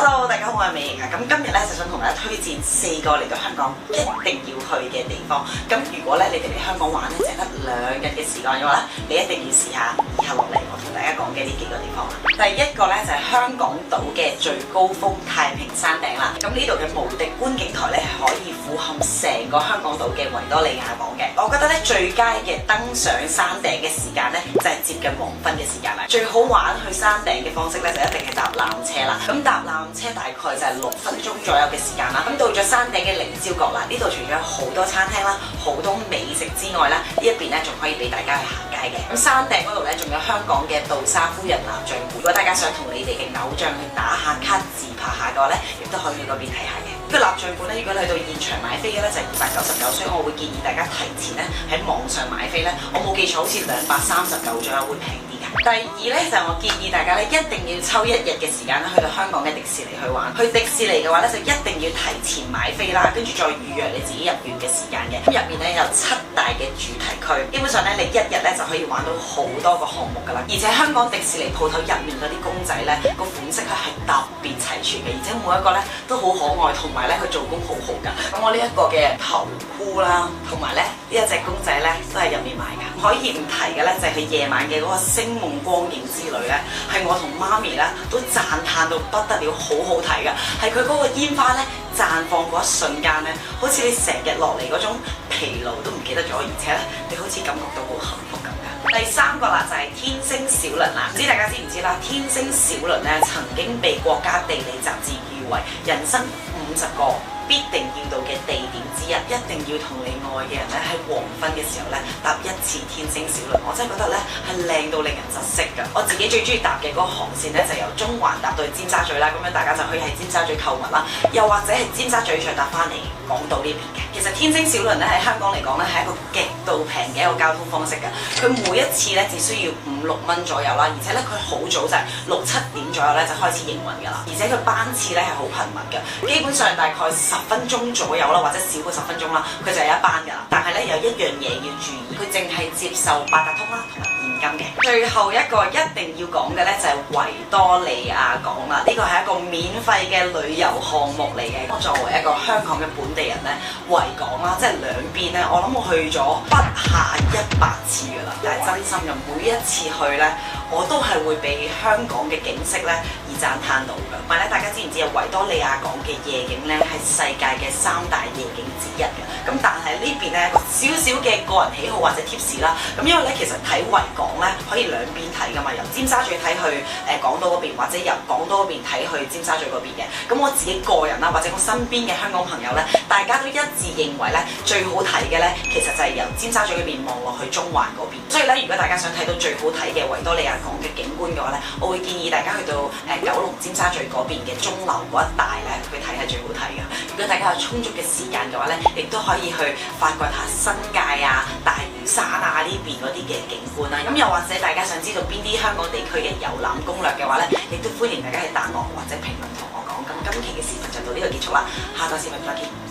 Hello， 大家好，我係美瑩啊。咁今日咧就想同大家推薦4個嚟到香港一定要去嘅地方。咁如果咧你哋嚟香港玩咧，淨得2日嘅時間嘅話咧，你一定要試下以下落嚟我同大家講嘅呢幾個地方啦。第一個咧就係香港島嘅最高峰太平山頂啦。咁呢度嘅無敵觀景台咧係可以俯瞰成個香港島嘅維多利亞港嘅。我覺得咧最佳嘅登上山頂嘅時間咧就係接近黃昏嘅時間啦。最好玩去山頂嘅方式咧就一定係搭纜車啦。咁搭纜車大概就係6分鐘左右嘅時間啦。咁到咗山頂嘅凌霄閣啦，呢度除咗有好多餐廳啦、好多美食之外啦，呢一邊咧仲可以俾大家去行街嘅。咁山頂嗰度咧仲有香港嘅杜莎夫人蠟像館，如果大家想同你哋嘅偶像去打下卡、自拍下嘅話咧，亦都可以去嗰邊睇下嘅。呢個蠟像館咧，如果你去到現場買飛嘅咧就係299，所以我會建議大家提前咧喺網上買飛咧，我冇記錯好似239左右會平啲。第二咧就係我建議大家咧一定要抽1日嘅時間咧去到香港嘅迪士尼去玩。去迪士尼嘅話咧就一定要提前買飛啦，跟住再預約你自己入園嘅時間嘅。咁入面咧有7大嘅主題區，基本上咧你1日咧就可以玩到好多個項目噶啦。而且香港迪士尼鋪頭入面嗰啲公仔咧個款式咧係特別齊全嘅，而且每一個咧都好可愛，同埋咧佢做工好好噶。咁我呢一個嘅頭箍啦，同埋咧呢一隻公仔咧都係入面買噶。可以唔提嘅咧就係佢夜晚嘅嗰個星夢光影之旅咧，係我同媽咪咧都讚歎到不得了，好好睇噶。係佢嗰個煙花咧綻放嗰一瞬間咧，好似你成日落嚟嗰種疲勞都唔記得咗，而且咧你好似感覺到好幸福咁噶。第3個啦就係天星小輪啦，唔知大家知唔知啦？天星小輪咧曾經被國家地理雜誌譽為人生50個必定要到嘅地點之一，一定要同你愛嘅人咧喺黃昏嘅時候咧搭一次天星小輪，我真係覺得咧係靚到令人窒息㗎。我自己最中意搭嘅嗰個航線咧就由中環搭到去尖沙咀啦，咁樣大家就可以喺尖沙咀購物啦，又或者係尖沙咀再搭翻嚟港島呢邊嘅。其實天星小輪咧喺香港嚟講咧係一個極度平嘅一個交通方式㗎，佢每一次咧只需要5-6蚊左右啦，而且咧佢好早就係6-7點左右咧就開始營運㗎啦，而且佢班次咧係好頻密㗎，基本上大概10分鐘左右啦，或者少過10分鐘啦，佢就有一班㗎啦。但係咧有一樣嘢要注意，佢淨係接受八達通啦同埋現金嘅。最後一個一定要講嘅咧就係維多利亞港啦，呢個係一個免費嘅旅遊項目嚟嘅。我作為一個香港嘅本地人咧，維港啦，即係兩邊咧，我諗我去咗不下100次㗎啦。但係真心嘅，每一次去咧，我都係會被香港嘅景色咧而讚歎到㗎。唔係咧，大家知唔知啊？維多利亞港嘅夜景咧係世界嘅3大夜景之一嘅。咁但係呢邊咧少少嘅個人喜好或者 tips 啦。咁因為咧其實睇維港咧可以兩邊睇㗎嘛，由尖沙咀睇去港島嗰邊，或者由港島嗰邊睇去尖沙咀嗰邊嘅。咁我自己個人啦，或者我身邊嘅香港朋友咧，大家都一致認為咧最好睇嘅咧，其實就係由尖沙咀嗰邊望落去中環嗰邊。所以咧，如果大家想睇到最好睇嘅維多利亞港嘅景觀嘅話咧，我會建議大家去到九龍尖沙咀嗰邊嘅鐘樓嗰一帶咧去睇係最好睇㗎。如果大家有充足嘅時間嘅話咧，亦都可以去發掘下新界啊、大嶼山啊呢邊嗰啲嘅景觀啦。咁又或者大家想知道邊啲香港地區嘅遊覽攻略嘅話咧，亦都歡迎大家去彈幕或者評論同我講。咁今期嘅視頻就到呢度結束啦，下個視頻再見。